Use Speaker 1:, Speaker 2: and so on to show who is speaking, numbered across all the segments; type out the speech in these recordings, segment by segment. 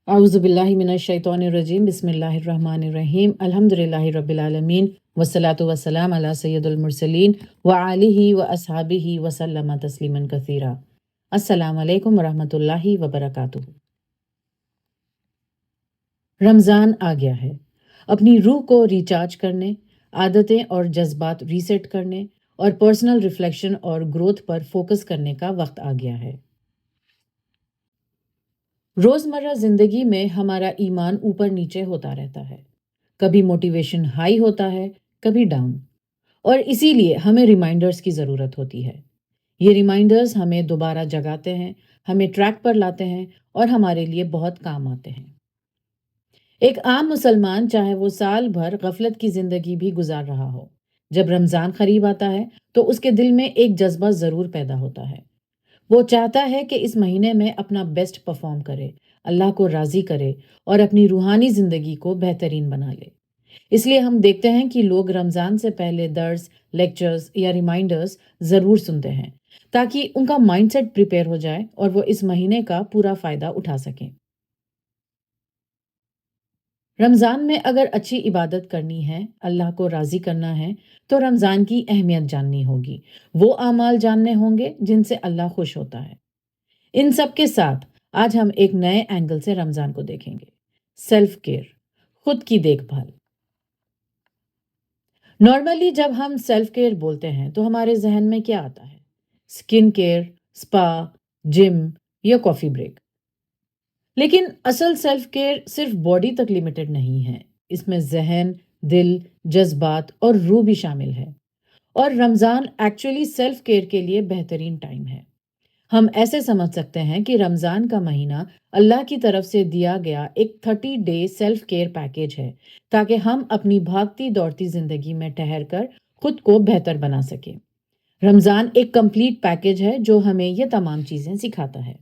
Speaker 1: اعوذ باللہ من الشیطان الرجیم بسم اللہ الرحمن الرحیم الحمدللہ رب العالمین والصلاة والسلام علی سید المرسلین وآلہ واصحابہ وسلم تسلیما کثیرا۔ السلام علیکم ورحمۃ اللہ وبرکاتہ۔ رمضان آ گیا ہے، اپنی روح کو ریچارج کرنے، عادتیں اور جذبات ریسیٹ کرنے اور پرسنل ریفلیکشن اور گروتھ پر فوکس کرنے کا وقت آ گیا ہے۔ روزمرہ زندگی میں ہمارا ایمان اوپر نیچے ہوتا رہتا ہے، کبھی موٹیویشن ہائی ہوتا ہے، کبھی ڈاؤن، اور اسی لیے ہمیں ریمائنڈرز کی ضرورت ہوتی ہے۔ یہ ریمائنڈرز ہمیں دوبارہ جگاتے ہیں، ہمیں ٹریک پر لاتے ہیں اور ہمارے لیے بہت کام آتے ہیں۔ ایک عام مسلمان چاہے وہ سال بھر غفلت کی زندگی بھی گزار رہا ہو، جب رمضان قریب آتا ہے تو اس کے دل میں ایک جذبہ ضرور پیدا ہوتا ہے۔ وہ چاہتا ہے کہ اس مہینے میں اپنا بیسٹ پرفارم کرے، اللہ کو راضی کرے اور اپنی روحانی زندگی کو بہترین بنا لے۔ اس لیے ہم دیکھتے ہیں کہ لوگ رمضان سے پہلے درس، لیکچرز یا ریمائنڈرز ضرور سنتے ہیں تاکہ ان کا مائنڈ سیٹ پریپیئر ہو جائے اور وہ اس مہینے کا پورا فائدہ اٹھا سکیں۔ رمضان میں اگر اچھی عبادت کرنی ہے، اللہ کو راضی کرنا ہے، تو رمضان کی اہمیت جاننی ہوگی، وہ اعمال جاننے ہوں گے جن سے اللہ خوش ہوتا ہے۔ ان سب کے ساتھ آج ہم ایک نئے اینگل سے رمضان کو دیکھیں گے: سیلف کیئر، خود کی دیکھ بھال۔ نارملی جب ہم سیلف کیئر بولتے ہیں تو ہمارے ذہن میں کیا آتا ہے؟ سکن کیئر، سپا، جم یا کافی بریک۔ لیکن اصل سیلف کیئر صرف باڈی تک لمیٹڈ نہیں ہے، اس میں ذہن، دل، جذبات اور روح بھی شامل ہے۔ اور رمضان ایکچولی سیلف کیئر کے لیے بہترین ٹائم ہے۔ ہم ایسے سمجھ سکتے ہیں کہ رمضان کا مہینہ اللہ کی طرف سے دیا گیا ایک 30 ڈے سیلف کیئر پیکیج ہے، تاکہ ہم اپنی بھاگتی دوڑتی زندگی میں ٹھہر کر خود کو بہتر بنا سکیں۔ رمضان ایک کمپلیٹ پیکیج ہے جو ہمیں یہ تمام چیزیں سکھاتا ہے۔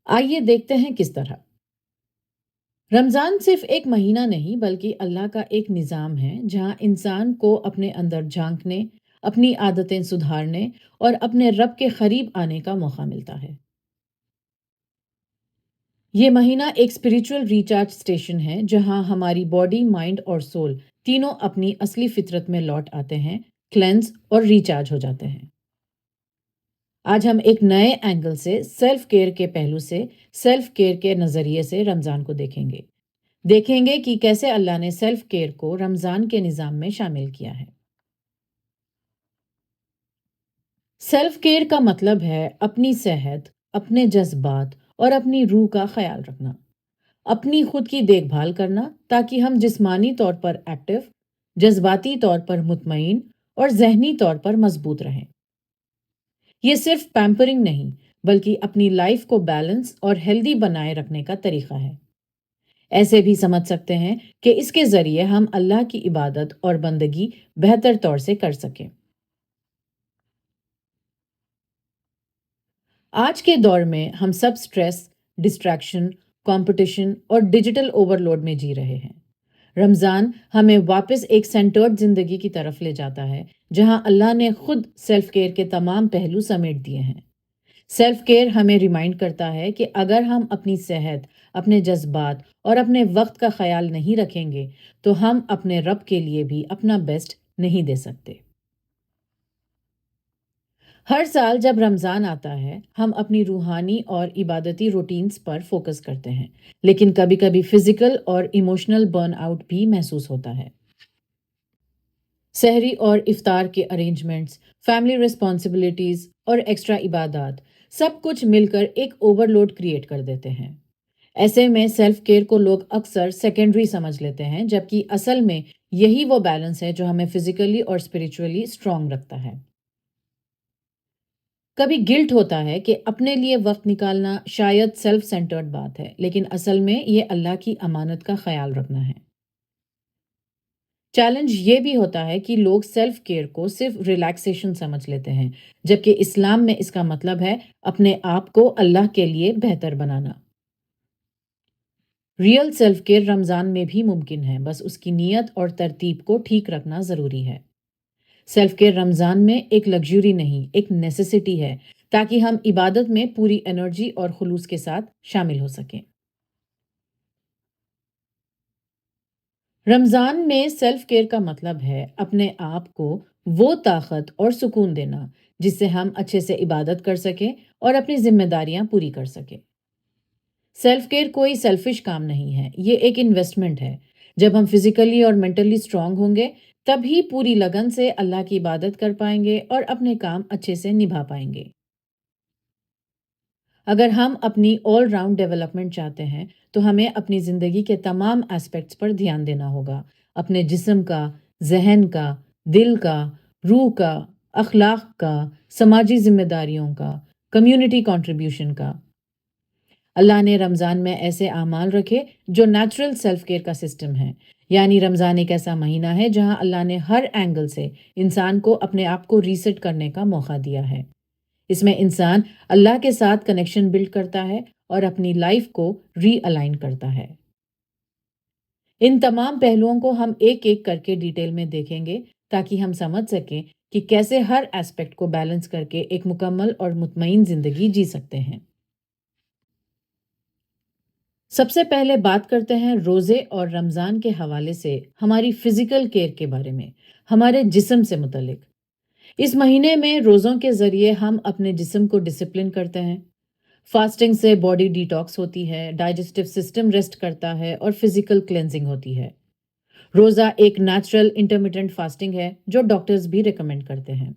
Speaker 1: آئیے دیکھتے ہیں کس طرح۔ رمضان صرف ایک مہینہ نہیں بلکہ اللہ کا ایک نظام ہے جہاں انسان کو اپنے اندر جھانکنے، اپنی عادتیں سدھارنے اور اپنے رب کے قریب آنے کا موقع ملتا ہے۔ یہ مہینہ ایک اسپریچول ریچارج سٹیشن ہے جہاں ہماری باڈی، مائنڈ اور سول تینوں اپنی اصلی فطرت میں لوٹ آتے ہیں، کلینز اور ریچارج ہو جاتے ہیں۔ آج ہم ایک نئے اینگل سے، سیلف کیئر کے پہلو سے، سیلف کیئر کے نظریے سے رمضان کو دیکھیں گے کہ کیسے اللہ نے سیلف کیئر کو رمضان کے نظام میں شامل کیا ہے۔ سیلف کیئر کا مطلب ہے اپنی صحت، اپنے جذبات اور اپنی روح کا خیال رکھنا، اپنی خود کی دیکھ بھال کرنا تاکہ ہم جسمانی طور پر ایکٹیو، جذباتی طور پر مطمئن اور ذہنی طور پر مضبوط رہیں۔ یہ صرف پیمپرنگ نہیں بلکہ اپنی لائف کو بیلنس اور ہیلدی بنائے رکھنے کا طریقہ ہے۔ ایسے بھی سمجھ سکتے ہیں کہ اس کے ذریعے ہم اللہ کی عبادت اور بندگی بہتر طور سے کر سکیں۔ آج کے دور میں ہم سب سٹریس، ڈسٹریکشن، کمپٹیشن اور ڈیجیٹل اوور لوڈ میں جی رہے ہیں۔ رمضان ہمیں واپس ایک سینٹرڈ زندگی کی طرف لے جاتا ہے جہاں اللہ نے خود سیلف کیئر کے تمام پہلو سمیٹ دیے ہیں۔ سیلف کیئر ہمیں ریمائنڈ کرتا ہے کہ اگر ہم اپنی صحت، اپنے جذبات اور اپنے وقت کا خیال نہیں رکھیں گے تو ہم اپنے رب کے لیے بھی اپنا بیسٹ نہیں دے سکتے۔ ہر سال جب رمضان آتا ہے ہم اپنی روحانی اور عبادتی روٹینز پر فوکس کرتے ہیں، لیکن کبھی کبھی فزیکل اور ایموشنل برن آؤٹ بھی محسوس ہوتا ہے۔ سحری اور افطار کے ارینجمنٹس، فیملی ریسپانسبلٹیز اور ایکسٹرا عبادات سب کچھ مل کر ایک اوور لوڈ کریٹ کر دیتے ہیں۔ ایسے میں سیلف کیئر کو لوگ اکثر سیکنڈری سمجھ لیتے ہیں، جبکہ اصل میں یہی وہ بیلنس ہے جو ہمیں فزیکلی اور اسپریچولی اسٹرانگ رکھتا ہے۔ کبھی گلٹ ہوتا ہے کہ اپنے لیے وقت نکالنا شاید سیلف سینٹرڈ بات ہے، لیکن اصل میں یہ اللہ کی امانت کا خیال رکھنا ہے۔ چیلنج یہ بھی ہوتا ہے کہ لوگ سیلف کیئر کو صرف ریلیکسیشن سمجھ لیتے ہیں، جبکہ اسلام میں اس کا مطلب ہے اپنے آپ کو اللہ کے لیے بہتر بنانا۔ ریئل سیلف کیئر رمضان میں بھی ممکن ہے، بس اس کی نیت اور ترتیب کو ٹھیک رکھنا ضروری ہے۔ سیلف کیئر رمضان میں ایک لگژری نہیں، ایک نیسیسٹی ہے، تاکہ ہم عبادت میں پوری انرجی اور خلوص کے ساتھ شامل ہو سکیں۔ رمضان میں سیلف کیئر کا مطلب ہے اپنے آپ کو وہ طاقت اور سکون دینا جس سے ہم اچھے سے عبادت کر سکیں اور اپنی ذمہ داریاں پوری کر سکیں۔ سیلف کیئر کوئی سیلفش کام نہیں ہے، یہ ایک انویسٹمنٹ ہے۔ جب ہم فزیکلی اور مینٹلی اسٹرانگ ہوں گے تب ہی پوری لگن سے اللہ کی عبادت کر پائیں گے اور اپنے کام اچھے سے نبھا پائیں گے۔ اگر ہم اپنی آل راؤنڈ ڈیولپمنٹ چاہتے ہیں تو ہمیں اپنی زندگی کے تمام ایسپیکٹس پر دھیان دینا ہوگا، اپنے جسم کا، ذہن کا، دل کا، روح کا، اخلاق کا، سماجی ذمہ داریوں کا، کمیونٹی کنٹریبیوشن کا۔ اللہ نے رمضان میں ایسے اعمال رکھے جو نیچرل سیلف کیئر کا سسٹم ہے، یعنی رمضان ایک ایسا مہینہ ہے جہاں اللہ نے ہر اینگل سے انسان کو اپنے آپ کو ریسیٹ کرنے کا موقع دیا ہے۔ اس میں انسان اللہ کے ساتھ کنیکشن بلڈ کرتا ہے اور اپنی لائف کو ری الائن کرتا ہے۔ ان تمام پہلوؤں کو ہم ایک ایک کر کے ڈیٹیل میں دیکھیں گے تاکہ ہم سمجھ سکیں کہ کیسے ہر ایسپیکٹ کو بیلنس کر کے ایک مکمل اور مطمئن زندگی جی سکتے ہیں۔ سب سے پہلے بات کرتے ہیں روزے اور رمضان کے حوالے سے ہماری فزیکل کیئر کے بارے میں، ہمارے جسم سے متعلق۔ اس مہینے میں روزوں کے ذریعے ہم اپنے جسم کو ڈسپلن کرتے ہیں۔ فاسٹنگ سے باڈی ڈیٹاکس ہوتی ہے، ڈائجسٹو سسٹم ریسٹ کرتا ہے اور فزیکل کلینزنگ ہوتی ہے۔ روزہ ایک نیچرل انٹرمیٹنٹ فاسٹنگ ہے جو ڈاکٹرز بھی ریکمینڈ کرتے ہیں۔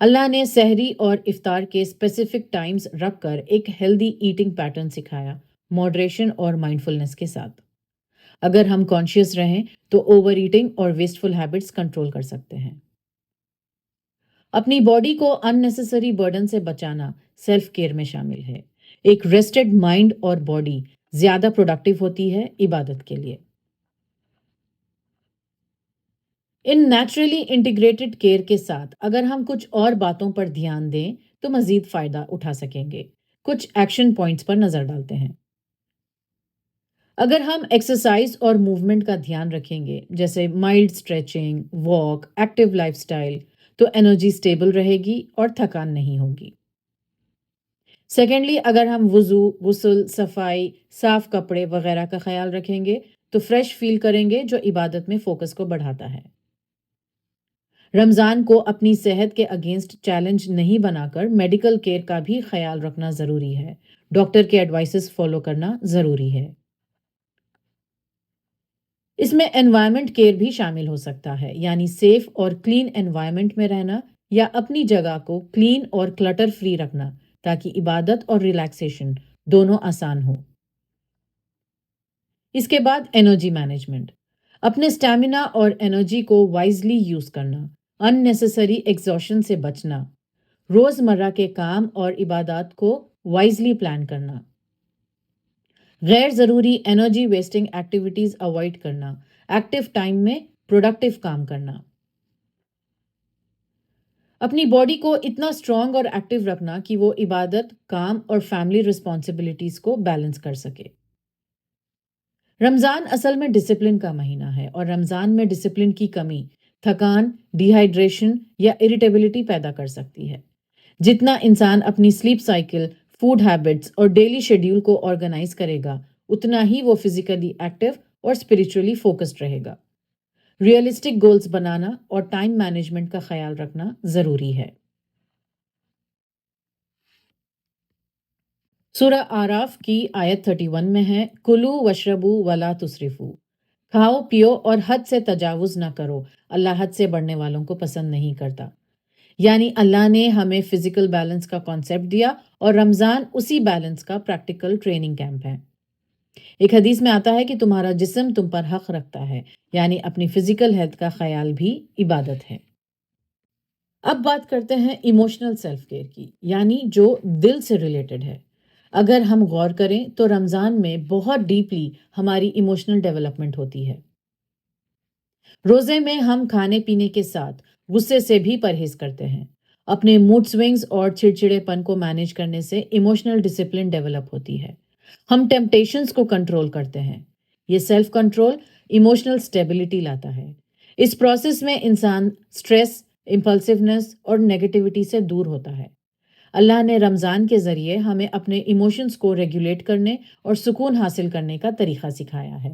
Speaker 1: اللہ نے سحری اور افطار کے اسپیسیفک ٹائمز رکھ کر ایک ہیلدی ایٹنگ پیٹرن سکھایا، ماڈریشن اور مائنڈفلنس کے ساتھ۔ اگر ہم کانشیس رہیں تو اوور ایٹنگ اور ویسٹفل ہیبٹس کنٹرول کر سکتے ہیں۔ اپنی باڈی کو ان نیسیسری برڈن سے بچانا سیلف کیئر میں شامل ہے۔ ایک ریسٹڈ مائنڈ اور باڈی زیادہ پروڈکٹیو ہوتی ہے عبادت کے لیے۔ ان نیچرلی انٹیگریٹڈ کیئر کے ساتھ اگر ہم کچھ اور باتوں پر دھیان دیں تو مزید فائدہ اٹھا سکیں گے۔ کچھ ایکشن پوائنٹس پر نظر ڈالتے ہیں۔ اگر ہم ایکسرسائز اور موومنٹ کا دھیان رکھیں گے جیسے mild stretching, walk, active life style, تو انرجی سٹیبل رہے گی اور تھکان نہیں ہوگی۔ سیکنڈلی، اگر ہم وضو، غسل، صفائی، صاف کپڑے وغیرہ کا خیال رکھیں گے تو فریش فیل کریں گے جو عبادت میں فوکس کو بڑھاتا ہے۔ رمضان کو اپنی صحت کے اگینسٹ چیلنج نہیں بنا کر میڈیکل کیئر کا بھی خیال رکھنا ضروری ہے۔ ڈاکٹر کے ایڈوائسز فالو کرنا ضروری ہے۔ اس میں انوائرمنٹ کیئر بھی شامل ہو سکتا ہے، یعنی سیف اور کلین انوائرمنٹ میں رہنا یا اپنی جگہ کو کلین اور کلٹر فری رکھنا تاکہ عبادت اور ریلیکسیشن دونوں آسان ہو۔ اس کے بعد انرجی مینجمنٹ، اپنے اسٹیمنا اور انرجی کو وائزلی یوز کرنا، ان نیسیسری ایگزاشن سے بچنا، روزمرہ کے کام اور عبادات کو وائزلی پلان کرنا، غیر ضروری انرجی ویسٹنگ ایکٹیویٹیز اوائڈ کرنا، ایکٹیو ٹائم میں پروڈکٹیو کام کرنا، اپنی باڈی کو اتنا اسٹرانگ اور ایکٹیو رکھنا کہ وہ عبادت، کام اور فیملی رسپانسبلٹیز کو بیلنس کر سکے۔ رمضان اصل میں ڈسپلن کا مہینہ ہے اور رمضان میں ڈسپلن کی کمی تھکان، ڈی ہائیڈریشن یا اریٹیبلٹی پیدا کر سکتی ہے۔ جتنا انسان اپنی سلیپ سائیکل، فوڈ ہیبٹس اور ڈیلی شیڈیول کو آرگنائز کرے گا اتنا ہی وہ فزیکلی ایکٹیو اور اسپریچولی فوکسڈ رہے گا۔ ریئلسٹک گولز بنانا اور ٹائم مینجمنٹ کا خیال رکھنا ضروری ہے۔ سورہ آراف کی آیت 31 میں ہے، کلو وشربو ولا تسرفو، کھاؤ پیو اور حد سے تجاوز نہ کرو، اللہ حد سے بڑھنے والوں کو پسند نہیں کرتا۔ یعنی اللہ نے ہمیں فزیکل بیلنس کا کانسیپٹ دیا اور رمضان اسی بیلنس کا پریکٹیکل ٹریننگ کیمپ ہے۔ ایک حدیث میں آتا ہے کہ تمہارا جسم تم پر حق رکھتا ہے، یعنی اپنی فزیکل ہیلتھ کا خیال بھی عبادت ہے۔ اب بات کرتے ہیں ایموشنل سیلف کیئر کی، یعنی جو دل سے ریلیٹڈ ہے۔ اگر ہم غور کریں تو رمضان میں بہت ڈیپلی ہماری ایموشنل ڈیولپمنٹ ہوتی ہے۔ روزے میں ہم کھانے پینے کے ساتھ غصے سے بھی پرہیز کرتے ہیں۔ اپنے موڈ سوئنگز اور چڑچڑے پن کو مینیج کرنے سے ایموشنل ڈسپلن ڈیولپ ہوتی ہے۔ ہم ٹیمپٹیشنز کو کنٹرول کرتے ہیں۔ یہ سیلف کنٹرول ایموشنل سٹیبلٹی لاتا ہے۔ اس پروسیس میں انسان سٹریس، امپلسیونیس اور نیگیٹیوٹی سے دور ہوتا ہے۔ اللہ نے رمضان کے ذریعے ہمیں اپنے ایموشنز کو ریگولیٹ کرنے اور سکون حاصل کرنے کا طریقہ سکھایا ہے۔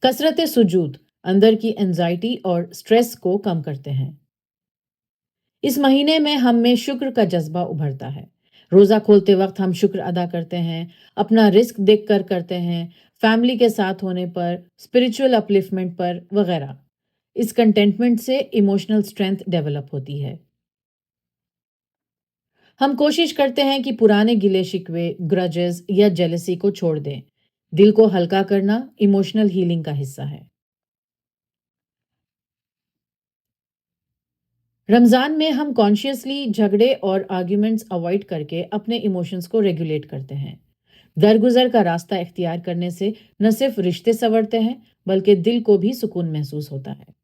Speaker 1: کثرت سجود اندر کی انزائٹی اور سٹریس کو کم کرتے ہیں۔ اس مہینے میں ہم میں شکر کا جذبہ ابھرتا ہے۔ روزہ کھولتے وقت ہم شکر ادا کرتے ہیں، اپنا رزق دیکھ کر کرتے ہیں، فیملی کے ساتھ ہونے پر، اسپرچول اپلفمنٹ پر وغیرہ۔ اس کنٹینٹمنٹ سے ایموشنل اسٹرینتھ ڈیولپ ہوتی ہے۔ ہم کوشش کرتے ہیں کہ پرانے گلے شکوے، گرجز یا جیلسی کو چھوڑ دیں۔ دل کو ہلکا کرنا ایموشنل ہیلنگ کا حصہ ہے۔ رمضان میں ہم کانشیسلی جھگڑے اور آرگیومنٹس اوائڈ کر کے اپنے ایموشنز کو ریگولیٹ کرتے ہیں۔ درگزر کا راستہ اختیار کرنے سے نہ صرف رشتے سنورتے ہیں بلکہ دل کو بھی سکون محسوس ہوتا ہے۔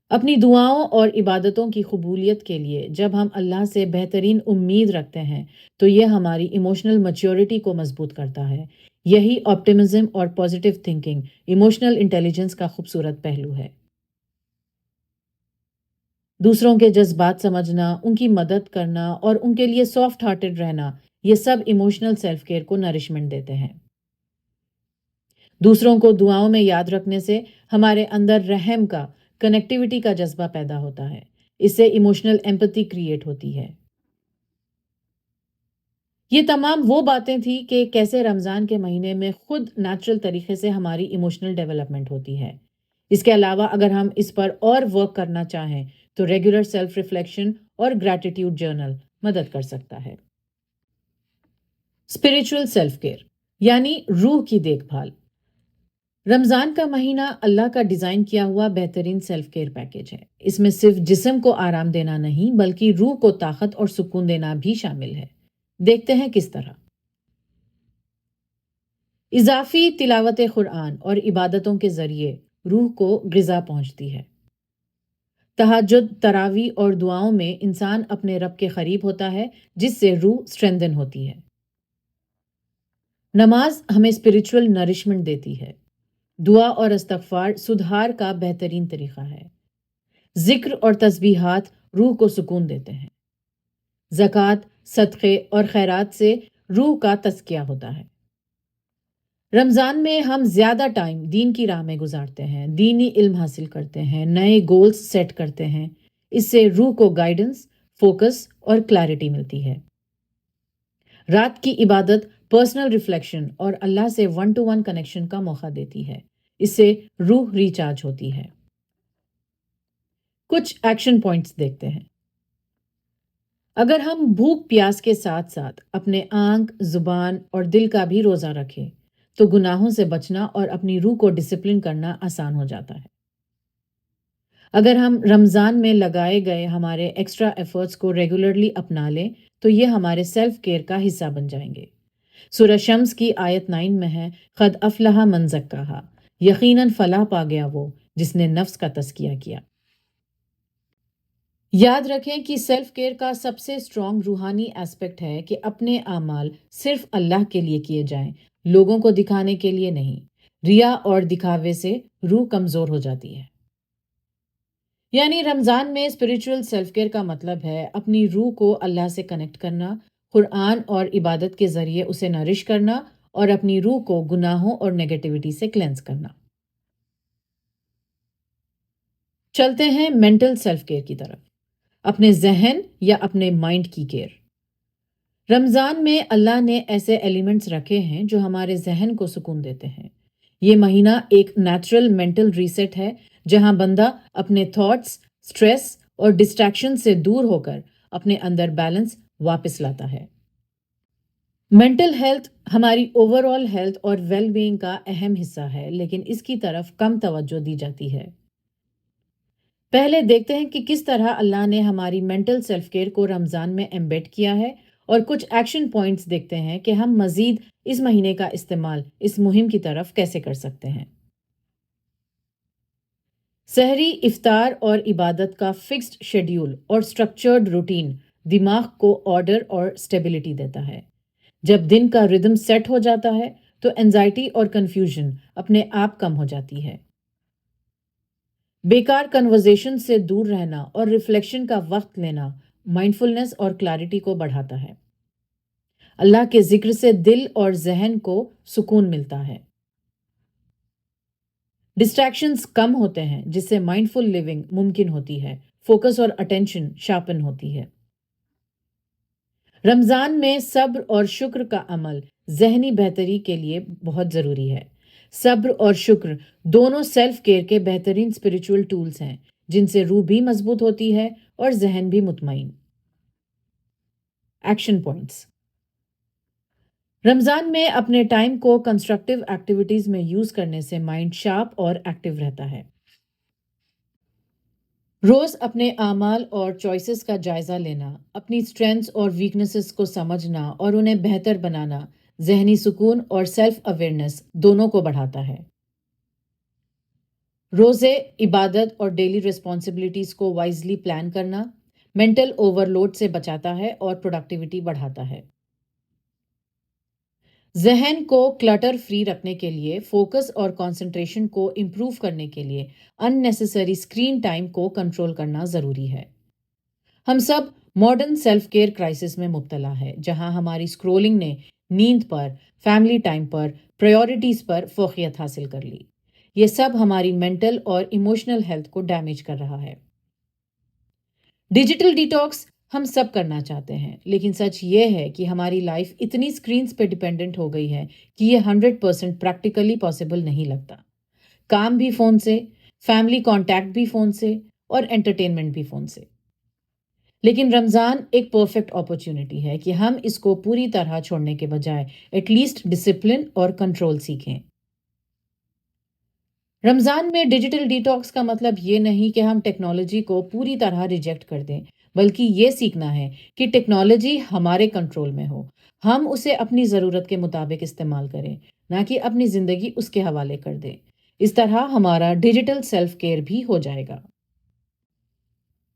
Speaker 1: اپنی دعاؤں اور عبادتوں کی قبولیت کے لیے جب ہم اللہ سے بہترین امید رکھتے ہیں تو یہ ہماری ایموشنل میچیورٹی کو مضبوط کرتا ہے۔ یہی آپٹمزم اور پازیٹیو تھنکنگ ایموشنل انٹیلیجنس کا خوبصورت پہلو ہے۔ دوسروں کے جذبات سمجھنا، ان کی مدد کرنا اور ان کے لیے سافٹ ہارٹڈ رہنا، یہ سب ایموشنل سیلف کیئر کو نرشمنٹ دیتے ہیں۔ دوسروں کو دعاؤں میں یاد رکھنے سے ہمارے اندر رحم کا، کنیکٹیوٹی کا جذبہ پیدا ہوتا ہے۔ اس سے ایموشنل ایمپتھی کریٹ ہوتی ہے۔ یہ تمام وہ باتیں تھیں کہ کیسے رمضان کے مہینے میں خود نیچرل طریقے سے ہماری ایموشنل ڈیولپمنٹ ہوتی ہے۔ اس کے علاوہ اگر ہم اس پر اور ورک کرنا چاہیں تو ریگولر سیلف ریفلیکشن اور گریٹیٹیوڈ جرنل مدد کر سکتا ہے۔ اسپرچل سیلف کیئر یعنی روح کی دیکھ بھال۔ رمضان کا مہینہ اللہ کا ڈیزائن کیا ہوا بہترین سیلف کیئر پیکیج ہے۔ اس میں صرف جسم کو آرام دینا نہیں بلکہ روح کو طاقت اور سکون دینا بھی شامل ہے۔ دیکھتے ہیں کس طرح۔ اضافی تلاوت قرآن اور عبادتوں کے ذریعے روح کو غذا پہنچتی ہے۔ تہجد، تراویح اور دعاؤں میں انسان اپنے رب کے قریب ہوتا ہے جس سے روح اسٹرینتھن ہوتی ہے۔ نماز ہمیں اسپرچول نرشمنٹ دیتی ہے۔ دعا اور استغفار سدھار کا بہترین طریقہ ہے۔ ذکر اور تسبیحات روح کو سکون دیتے ہیں۔ زکوٰۃ، صدقے اور خیرات سے روح کا تزکیہ ہوتا ہے۔ رمضان میں ہم زیادہ ٹائم دین کی راہ میں گزارتے ہیں، دینی علم حاصل کرتے ہیں، نئے گولز سیٹ کرتے ہیں۔ اس سے روح کو گائیڈنس، فوکس اور کلیئرٹی ملتی ہے۔ رات کی عبادت پرسنل ریفلیکشن اور اللہ سے ون ٹو ون کنیکشن کا موقع دیتی ہے۔ اس سے روح ریچارج ہوتی ہے۔ کچھ ایکشن پوائنٹس دیکھتے ہیں۔ اگر ہم بھوک پیاس کے ساتھ ساتھ اپنے آنکھ، زبان اور دل کا بھی روزہ رکھیں تو گناہوں سے بچنا اور اپنی روح کو ڈسپلن کرنا آسان ہو جاتا ہے۔ اگر ہم رمضان میں لگائے گئے ہمارے ایکسٹرا ایفرٹس کو ریگولرلی اپنا لیں تو یہ ہمارے سیلف کیئر کا حصہ بن جائیں گے۔ سورہ شمس کی آیت 9 میں ہے، قد افلح من زکاہا، یقیناً فلاح پا گیا وہ جس نے نفس کا تزکیہ کیا۔ یاد رکھیں کہ سیلف کیئر کا سب سے اسٹرانگ روحانی ایسپیکٹ ہے کہ اپنے اعمال صرف اللہ کے لیے کیے جائیں، لوگوں کو دکھانے کے لیے نہیں۔ ریا اور دکھاوے سے روح کمزور ہو جاتی ہے۔ یعنی رمضان میں اسپرچول سیلف کیئر کا مطلب ہے اپنی روح کو اللہ سے کنیکٹ کرنا، قرآن اور عبادت کے ذریعے اسے نرش کرنا اور اپنی روح کو گناہوں اور نیگیٹیوٹی سے کلینز کرنا۔ چلتے ہیں مینٹل سیلف کیئر کی طرف، اپنے ذہن یا اپنے مائنڈ کی کیئر۔ رمضان میں اللہ نے ایسے ایلیمنٹس رکھے ہیں جو ہمارے ذہن کو سکون دیتے ہیں۔ یہ مہینہ ایک نیچرل مینٹل ریسیٹ ہے جہاں بندہ اپنے تھاٹس، سٹریس اور ڈسٹریکشن سے دور ہو کر اپنے اندر بیلنس واپس لاتا ہے۔ مینٹل ہیلتھ ہماری اوور آل ہیلتھ اور ویل بینگ کا اہم حصہ ہے لیکن اس کی طرف کم توجہ دی جاتی ہے۔ پہلے دیکھتے ہیں کہ کس طرح اللہ نے ہماری مینٹل سیلف کیئر کو رمضان میں ایمبیڈ کیا ہے اور کچھ ایکشن پوائنٹس دیکھتے ہیں کہ ہم مزید اس مہینے کا استعمال اس مہم کی طرف کیسے کر سکتے ہیں۔ سحری، افطار اور عبادت کا فکسڈ شیڈیول اور سٹرکچرڈ روٹین دماغ کو آرڈر اور اسٹیبلٹی دیتا ہے۔ جب دن کا ردم سیٹ ہو جاتا ہے تو انزائٹی اور کنفیوژن اپنے آپ کم ہو جاتی ہے۔ بیکار کنورزیشن سے دور رہنا اور ریفلیکشن کا وقت لینا مائنڈفلنس اور کلیئرٹی کو بڑھاتا ہے۔ اللہ کے ذکر سے دل اور ذہن کو سکون ملتا ہے۔ ڈسٹریکشنز کم ہوتے ہیں جس سے مائنڈفل لیونگ ممکن ہوتی ہے، فوکس اور اٹینشن شارپن ہوتی ہے۔ رمضان میں صبر اور شکر کا عمل ذہنی بہتری کے لیے بہت ضروری ہے۔ صبر اور شکر دونوں سیلف کیئر کے بہترین اسپریچول ٹولز ہیں جن سے روح بھی مضبوط ہوتی ہے اور ذہن بھی مطمئن۔ Action points. رمضان میں اپنے ٹائم کو کنسٹرکٹیو ایکٹیویٹیز میں یوز کرنے سے مائنڈ شارپ اور ایکٹیو رہتا ہے۔ روز اپنے اعمال اور چوائسز کا جائزہ لینا، اپنی اسٹرینتھس اور ویکنیسز کو سمجھنا اور انہیں بہتر بنانا ذہنی سکون اور سیلف اویئرنیس دونوں کو بڑھاتا ہے۔ روزے، عبادت اور ڈیلی ریسپانسبلٹیز کو وائزلی پلان کرنا مینٹل اوور لوڈ سے بچاتا ہے اور پروڈکٹیوٹی بڑھاتا ہے۔ ذہن کو کلٹر فری رکھنے کے لیے، فوکس اور کنسنٹریشن کو امپروو کرنے کے لیے ان نیسیسری اسکرین ٹائم کو کنٹرول کرنا ضروری ہے۔ ہم سب ماڈرن سیلف کیئر کرائسس میں مبتلا ہے جہاں ہماری اسکرولنگ نے نیند پر، فیملی ٹائم پر، پرائیورٹیز پر فوقیت حاصل کر لی۔ یہ سب ہماری مینٹل اور ایموشنل ہیلتھ کو ڈیمیج کر رہا ہے۔ ڈیجیٹل ڈیٹاکس ہم سب کرنا چاہتے ہیں، لیکن سچ یہ ہے کہ ہماری لائف اتنی اسکرینز پہ ڈیپینڈنٹ ہو گئی ہے کہ یہ 100% پریکٹیکلی پاسبل نہیں لگتا۔ کام بھی فون سے، فیملی کانٹیکٹ بھی فون سے اور انٹرٹینمنٹ بھی فون سے۔ لیکن رمضان ایک پرفیکٹ اپرچونٹی ہے کہ ہم اس کو پوری طرح چھوڑنے کے بجائے ایٹ لیسٹ ڈسپلن اور کنٹرول سیکھیں۔ رمضان میں ڈیجیٹل ڈیٹاکس کا مطلب یہ نہیں کہ ہم ٹیکنالوجی کو پوری طرح ریجیکٹ کر دیں، بلکہ یہ سیکھنا ہے کہ ٹیکنالوجی ہمارے کنٹرول میں ہو، ہم اسے اپنی ضرورت کے مطابق استعمال کریں، نہ کہ اپنی زندگی اس کے حوالے کر دیں۔ اس طرح ہمارا ڈیجیٹل سیلف کیئر بھی ہو جائے گا۔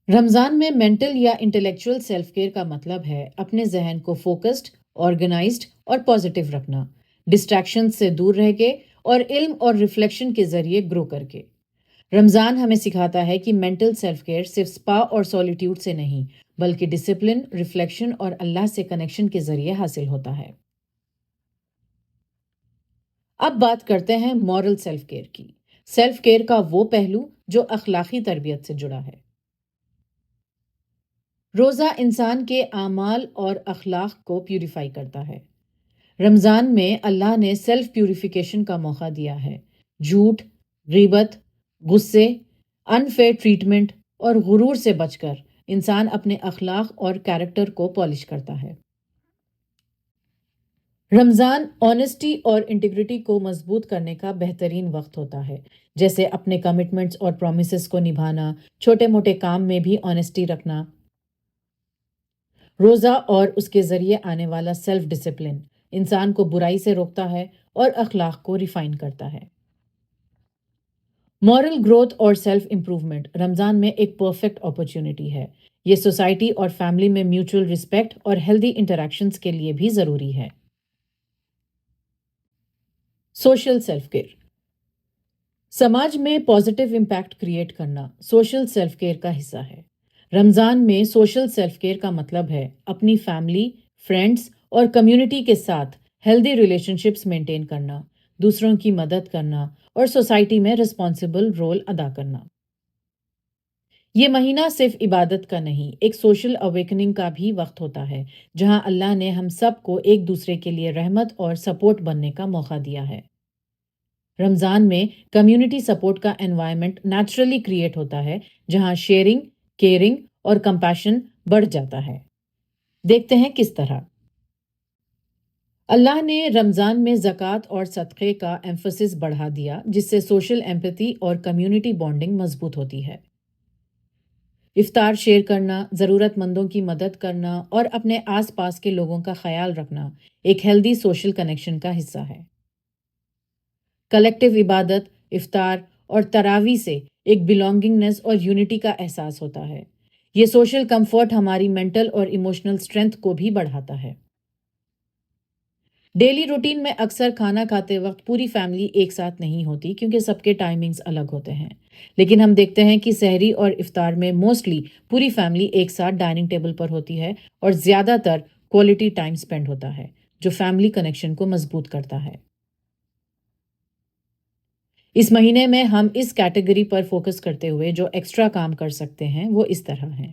Speaker 1: رمضان میں مینٹل یا انٹلیکچوئل سیلف کیئر کا مطلب ہے اپنے ذہن کو فوکسڈ، آرگنائزڈ اور پازیٹیو رکھنا، ڈسٹریکشن سے دور رہ کے اور علم اور ریفلیکشن کے ذریعے گرو کر کے۔ رمضان ہمیں سکھاتا ہے کہ مینٹل سیلف کیئر صرف سپا اور سولیٹیوڈ سے نہیں، بلکہ ڈسپلن، ریفلیکشن اور اللہ سے کنیکشن کے ذریعے حاصل ہوتا ہے۔ اب بات کرتے ہیں مورل سیلف کیئر کی، سیلف کیئر کا وہ پہلو جو اخلاقی تربیت سے جڑا ہے۔ روزہ انسان کے اعمال اور اخلاق کو پیوریفائی کرتا ہے۔ رمضان میں اللہ نے سیلف پیوریفیکیشن کا موقع دیا ہے۔ جھوٹ، غیبت، غصے، انفیئر ٹریٹمنٹ اور غرور سے بچ کر انسان اپنے اخلاق اور کیریکٹر کو پالش کرتا ہے۔ رمضان آنیسٹی اور انٹیگریٹی کو مضبوط کرنے کا بہترین وقت ہوتا ہے، جیسے اپنے کمٹمنٹس اور پرومسز کو نبھانا، چھوٹے موٹے کام میں بھی آنیسٹی رکھنا۔ روزہ اور اس کے ذریعے آنے والا سیلف ڈسپلن انسان کو برائی سے روکتا ہے اور اخلاق کو ریفائن کرتا ہے۔ مورل گروتھ اور سیلف امپروومنٹ رمضان میں ایک پرفیکٹ اپرچونٹی ہے۔ یہ سوسائٹی اور فیملی میں میوچل رسپیکٹ اور ہیلدی انٹریکشنز کے لیے بھی ضروری ہے۔ سوشل سیلف کیئر، سماج میں پازیٹیو امپیکٹ کریٹ کرنا سوشل سیلف کیئر کا حصہ ہے۔ رمضان میں سوشل سیلف کیئر کا مطلب ہے اپنی فیملی، فرینڈز اور کمیونٹی کے ساتھ ہیلدی ریلیشن شپس مینٹین کرنا، دوسروں کی مدد کرنا اور سوسائٹی میں رسپانسبل رول ادا کرنا۔ یہ مہینہ صرف عبادت کا نہیں، ایک سوشل اویکننگ کا بھی وقت ہوتا ہے جہاں اللہ نے ہم سب کو ایک دوسرے کے لیے رحمت اور سپورٹ بننے کا موقع دیا ہے۔ رمضان میں کمیونٹی سپورٹ کا انوائرمنٹ نیچرلی کریٹ ہوتا ہے جہاں شیئرنگ، کیئرنگ اور کمپیشن بڑھ جاتا ہے۔ دیکھتے ہیں کس طرح۔ اللہ نے رمضان میں زکوٰۃ اور صدقے کا ایمفسس بڑھا دیا، جس سے سوشل ایمپیتھی اور کمیونٹی بانڈنگ مضبوط ہوتی ہے۔ افطار شیئر کرنا، ضرورت مندوں کی مدد کرنا اور اپنے آس پاس کے لوگوں کا خیال رکھنا ایک ہیلدی سوشل کنیکشن کا حصہ ہے۔ کلیکٹیو عبادت، افطار اور تراویح سے ایک بلانگنگنس اور یونٹی کا احساس ہوتا ہے۔ یہ سوشل کمفرٹ ہماری مینٹل اور ایموشنل اسٹرینتھ کو بھی بڑھاتا ہے۔ ڈیلی روٹین میں اکثر کھانا کھاتے وقت پوری فیملی ایک ساتھ نہیں ہوتی کیونکہ سب کے ٹائمنگز الگ ہوتے ہیں، لیکن ہم دیکھتے ہیں کہ سحری اور افطار میں موسٹلی پوری فیملی ایک ساتھ ڈائننگ ٹیبل پر ہوتی ہے اور زیادہ تر کوالٹی ٹائم سپینڈ ہوتا ہے۔ جو فیملی کنیکشن کو مضبوط کرتا ہے۔ اس مہینے میں ہم اس کیٹیگری پر فوکس کرتے ہوئے جو ایکسٹرا کام کر سکتے ہیں وہ اس طرح ہیں۔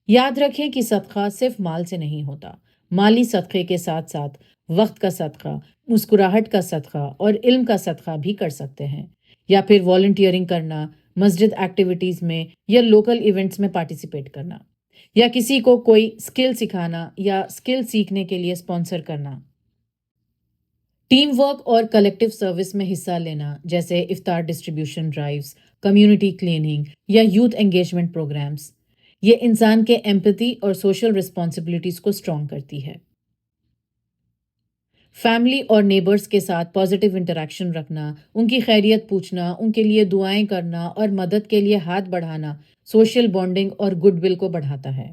Speaker 1: یاد رکھیں کہ صدقہ صرف مال سے نہیں ہوتا۔ مالی صدقے کے ساتھ ساتھ وقت کا صدقہ، مسکراہٹ کا صدقہ اور علم کا صدقہ بھی کر سکتے ہیں، یا پھر والنٹیئرنگ کرنا، مسجد ایکٹیویٹیز میں یا لوکل ایونٹس میں پارٹیسپیٹ کرنا، یا کسی کو کوئی اسکل سکھانا یا اسکل سیکھنے کے لیے اسپانسر کرنا۔ ٹیم ورک اور کلیکٹیو سروس میں حصہ لینا، جیسے افطار ڈسٹریبیوشن ڈرائیوز، کمیونٹی کلیننگ یا یوتھ انگیجمنٹ پروگرامز، یہ انسان کے ایمپتھی اور سوشل رسپانسبلٹیز کو اسٹرانگ کرتی ہے۔ فیملی اور نیبرز کے ساتھ پازیٹیو انٹریکشن رکھنا، ان کی خیریت پوچھنا، ان کے لیے دعائیں کرنا اور مدد کے لیے ہاتھ بڑھانا سوشل بانڈنگ اور گڈ ول کو بڑھاتا ہے۔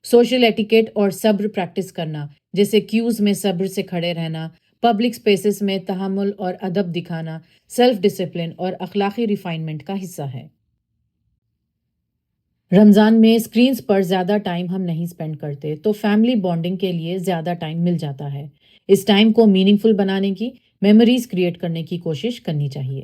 Speaker 1: سوشل ایٹیکیٹ اور صبر پریکٹس کرنا، جیسے کیوز میں صبر سے کھڑے رہنا، پبلک سپیسز میں تحمل اور ادب دکھانا، سیلف ڈسپلن اور اخلاقی ریفائنمنٹ کا حصہ ہے۔ رمضان میں اسکرینز پر زیادہ ٹائم ہم نہیں سپینڈ کرتے تو فیملی بانڈنگ کے لیے زیادہ ٹائم مل جاتا ہے۔ اس ٹائم کو میننگ فل بنانے کی، میموریز کریٹ کرنے کی کوشش کرنی چاہیے۔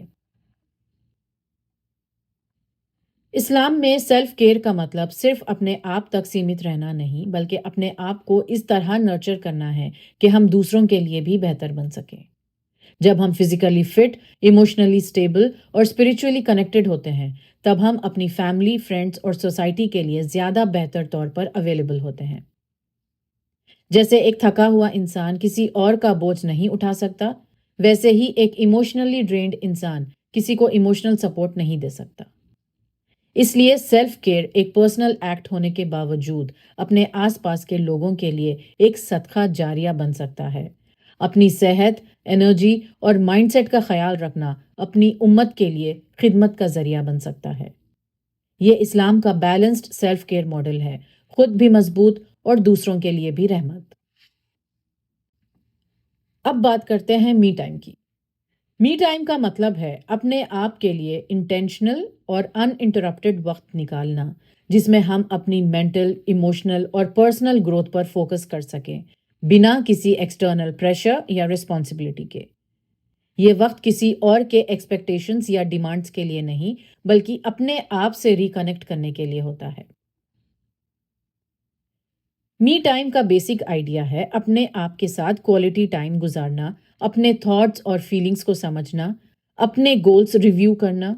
Speaker 1: اسلام میں سیلف کیئر کا مطلب صرف اپنے آپ تک سیمت رہنا نہیں، بلکہ اپنے آپ کو اس طرح نرچر کرنا ہے کہ ہم دوسروں کے لیے بھی بہتر بن سکیں۔ جب ہم فزیکلی فٹ، ایموشنلی اسٹیبل اور اسپرچولی کنیکٹڈ ہوتے ہیں، تب ہم اپنی فیملی، فرینڈز اور سوسائٹی کے لیے زیادہ بہتر طور پر اویلیبل ہوتے ہیں۔ جیسے ایک تھکا ہوا انسان کسی اور کا بوجھ نہیں اٹھا سکتا، ویسے ہی ایک ایموشنلی ڈرینڈ انسان کسی کو ایموشنل سپورٹ نہیں دے سکتا۔ اس لیے سیلف کیئر ایک پرسنل ایکٹ ہونے کے باوجود اپنے آس پاس کے لوگوں کے لیے ایک صدقہ جاریہ بن سکتا ہے۔ اپنی صحت، انرجی اور مائنڈ سیٹ کا خیال رکھنا اپنی امت کے لیے خدمت کا ذریعہ بن سکتا ہے۔ یہ اسلام کا بیلنسڈ سیلف کیئر ماڈل ہے، خود بھی مضبوط اور دوسروں کے لیے بھی رحمت۔ اب بات کرتے ہیں می ٹائم کی۔ می ٹائم کا مطلب ہے اپنے آپ کے لیے انٹینشنل اور ان انٹرپٹڈ وقت نکالنا، جس میں ہم اپنی مینٹل، ایموشنل اور پرسنل گروتھ پر فوکس کر سکیں، بنا کسی ایکسٹرنل پریشر یا رسپانسبلٹی کے۔ یہ وقت کسی اور کے ایکسپیکٹیشنز یا ڈیمانڈز کے لیے نہیں، بلکہ اپنے آپ سے ریکنیکٹ کرنے کے لیے ہوتا ہے۔ می ٹائم کا بیسک آئیڈیا ہے اپنے آپ کے ساتھ کوالٹی ٹائم گزارنا، اپنے تھاٹس اور فیلنگز کو سمجھنا، اپنے گولز ریویو کرنا،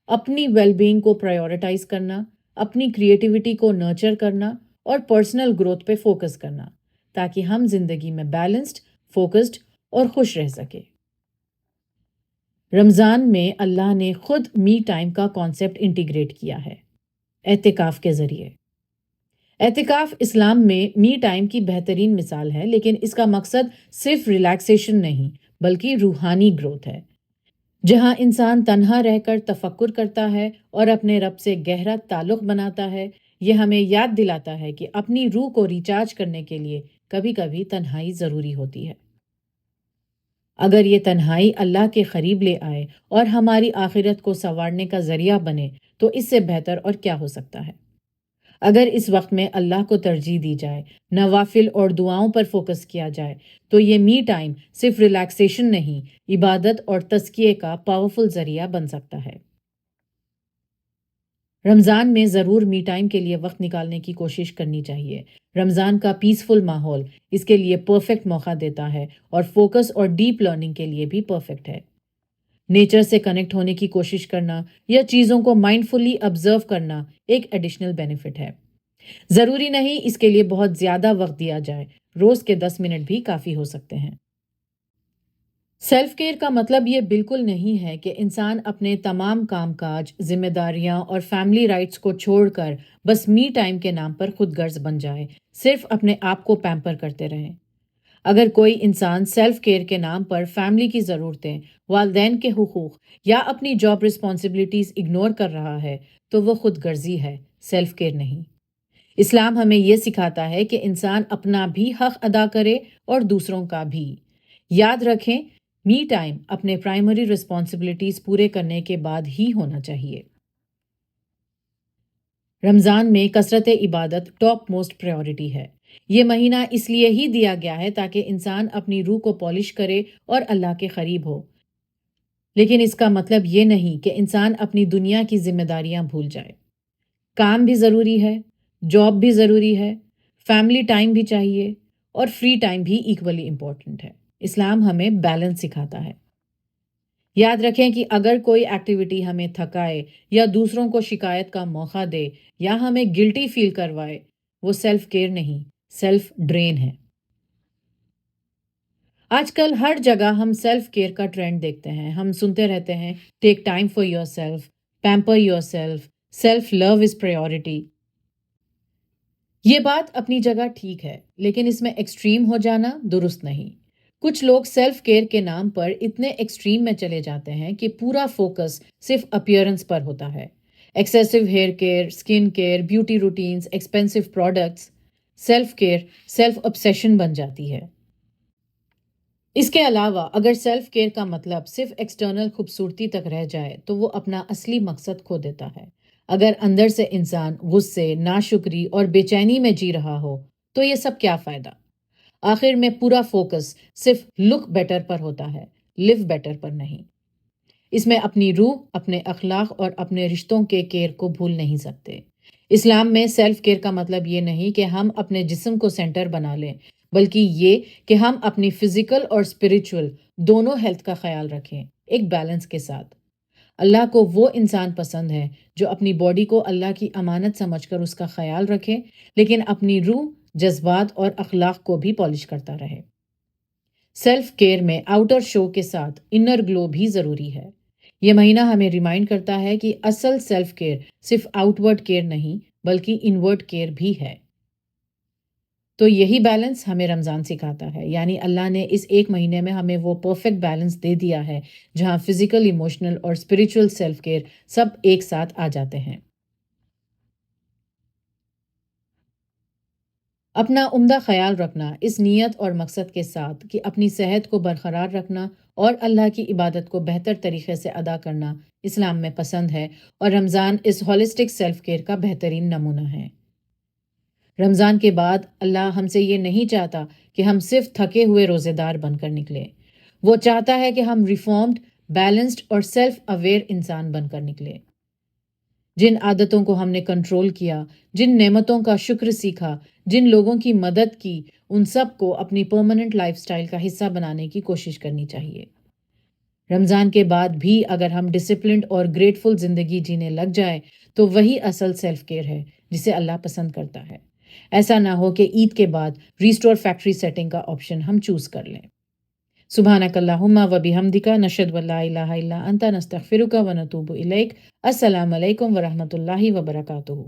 Speaker 1: اپنی ویل بینگ کو پرائیورٹائز کرنا، اپنی کریٹیوٹی کو نرچر کرنا اور پرسنل گروتھ پہ فوکس کرنا، تاکہ ہم زندگی میں بیلنسڈ، فوکسڈ اور خوش رہ سکیں۔ رمضان میں اللہ نے خود می ٹائم کا کانسیپٹ انٹیگریٹ کیا ہے، اعتکاف کے ذریعے۔ اعتکاف اسلام میں می ٹائم کی بہترین مثال ہے، لیکن اس کا مقصد صرف ریلیکسیشن نہیں بلکہ روحانی گروتھ ہے، جہاں انسان تنہا رہ کر تفکر کرتا ہے اور اپنے رب سے گہرا تعلق بناتا ہے۔ یہ ہمیں یاد دلاتا ہے کہ اپنی روح کو ریچارج کرنے کے لیے کبھی کبھی تنہائی ضروری ہوتی ہے۔ اگر یہ تنہائی اللہ کے قریب لے آئے اور ہماری آخرت کو سنوارنے کا ذریعہ بنے تو اس سے بہتر اور کیا ہو سکتا ہے۔ اگر اس وقت میں اللہ کو ترجیح دی جائے، نوافل اور دعاؤں پر فوکس کیا جائے، تو یہ می ٹائم صرف ریلیکسیشن نہیں، عبادت اور تزکیے کا پاورفل ذریعہ بن سکتا ہے۔ رمضان میں ضرور می ٹائم کے لیے وقت نکالنے کی کوشش کرنی چاہیے۔ رمضان کا پیسفل ماحول اس کے لیے پرفیکٹ موقع دیتا ہے اور فوکس اور ڈیپ لرننگ کے لیے بھی پرفیکٹ ہے۔ نیچر سے کنیکٹ ہونے کی کوشش کرنا یا چیزوں کو مائنڈفلی آبزرو کرنا ایک ایڈیشنل بینیفٹ ہے۔ ضروری نہیں اس کے لیے بہت زیادہ وقت دیا جائے، روز کے 10 منٹ بھی کافی ہو سکتے ہیں۔ سیلف کیئر کا مطلب یہ بالکل نہیں ہے کہ انسان اپنے تمام کام کاج، ذمہ داریاں اور فیملی رائٹس کو چھوڑ کر بس می ٹائم کے نام پر خود غرض بن جائے، صرف اپنے آپ کو پیمپر کرتے رہیں۔ اگر کوئی انسان سیلف کیئر کے نام پر فیملی کی ضرورتیں، والدین کے حقوق یا اپنی جاب رسپانسبلٹیز اگنور کر رہا ہے تو وہ خود غرضی ہے، سیلف کیئر نہیں۔ اسلام ہمیں یہ سکھاتا ہے کہ انسان اپنا بھی حق ادا کرے اور دوسروں کا بھی۔ یاد رکھیں، می ٹائم اپنے پرائمری رسپانسبلٹیز پورے کرنے کے بعد ہی ہونا چاہیے۔ رمضان میں کثرت عبادت ٹاپ موسٹ پرائیورٹی ہے۔ یہ مہینہ اس لیے ہی دیا گیا ہے تاکہ انسان اپنی روح کو پالش کرے اور اللہ کے قریب ہو، لیکن اس کا مطلب یہ نہیں کہ انسان اپنی دنیا کی ذمہ داریاں بھول جائے۔ کام بھی ضروری ہے، جاب بھی ضروری ہے، فیملی ٹائم بھی چاہیے، اور فری ٹائم بھی ایکولی امپورٹنٹ ہے۔ اسلام ہمیں بیلنس سکھاتا ہے۔ یاد رکھیں کہ اگر کوئی ایکٹیویٹی ہمیں تھکائے یا دوسروں کو شکایت کا موقع دے یا ہمیں گلٹی فیل کروائے، وہ سیلف کیئر نہیں، سیلف ڈرین ہے۔ آج کل ہر جگہ ہم سیلف کیئر کا ٹرینڈ دیکھتے ہیں۔ ہم سنتے رہتے ہیں take time for yourself, pamper yourself, self love is priority. یہ بات اپنی جگہ ٹھیک ہے، لیکن اس میں ایکسٹریم ہو جانا درست نہیں۔ کچھ لوگ سیلف کیئر کے نام پر اتنے ایکسٹریم میں چلے جاتے ہیں کہ پورا فوکس صرف اپیئرنس پر ہوتا ہے۔ ایکسیسو ہیئر کیئر، سکن care, beauty routines, expensive products. Self care self obsession بن جاتی ہے۔ اس کے علاوہ اگر سیلف کیئر کا مطلب صرف ایکسٹرنل خوبصورتی تک رہ جائے تو وہ اپنا اصلی مقصد کھو دیتا ہے۔ اگر اندر سے انسان غصے، ناشکری اور بے چینی میں جی رہا ہو تو یہ سب کیا فائدہ؟ آخر میں پورا فوکس صرف لک بیٹر پر ہوتا ہے، لیو بیٹر پر نہیں۔ اس میں اپنی روح، اپنے اخلاق اور اپنے رشتوں کے کیئر کو بھول نہیں سکتے۔ اسلام میں سیلف کیئر کا مطلب یہ نہیں کہ ہم اپنے جسم کو سینٹر بنا لیں، بلکہ یہ کہ ہم اپنی فزیکل اور اسپریچول دونوں ہیلتھ کا خیال رکھیں، ایک بیلنس کے ساتھ۔ اللہ کو وہ انسان پسند ہے جو اپنی باڈی کو اللہ کی امانت سمجھ کر اس کا خیال رکھے، لیکن اپنی روح، جذبات اور اخلاق کو بھی پالش کرتا رہے۔ سیلف کیئر میں آؤٹر شو کے ساتھ انر گلو بھی ضروری ہے۔ یہ مہینہ ہمیں ریمائنڈ کرتا ہے کہ اصل سیلف کیئر صرف آؤٹ ورڈ کیئر نہیں بلکہ انورڈ کیئر بھی ہے۔ تو یہی بیلنس ہمیں رمضان سکھاتا ہے، یعنی اللہ نے اس ایک مہینے میں ہمیں وہ پرفیکٹ بیلنس دے دیا ہے جہاں فزیکل، ایموشنل اور اسپریچول سیلف کیئر سب ایک ساتھ آ جاتے ہیں۔ اپنا عمدہ خیال رکھنا اس نیت اور مقصد کے ساتھ کہ اپنی صحت کو برقرار رکھنا اور اللہ کی عبادت کو بہتر طریقے سے ادا کرنا اسلام میں پسند ہے، اور رمضان اس ہولسٹک سیلف کیئر کا بہترین نمونہ ہے۔ رمضان کے بعد اللہ ہم سے یہ نہیں چاہتا کہ ہم صرف تھکے ہوئے روزے دار بن کر نکلیں۔ وہ چاہتا ہے کہ ہم ریفارمڈ، بیلنسڈ اور سیلف اویئر انسان بن کر نکلیں۔ جن عادتوں کو ہم نے کنٹرول کیا، جن نعمتوں کا شکر سیکھا، جن لوگوں کی مدد کی، ان سب کو اپنی پرماننٹ لائف سٹائل کا حصہ بنانے کی کوشش کرنی چاہیے۔ رمضان کے بعد بھی اگر ہم ڈسپلنڈ اور گریٹفل زندگی جینے لگ جائیں تو وہی اصل سیلف کیئر ہے جسے اللہ پسند کرتا ہے۔ ایسا نہ ہو کہ عید کے بعد ریسٹور فیکٹری سیٹنگ کا آپشن ہم چوز کر لیں۔ سبحانک اللہم و بحمدک، نشہد ان لا الہ الا انت، نستغفرک و نتوب الیک۔ السلام علیکم ورحمۃ اللہ وبرکاتہ۔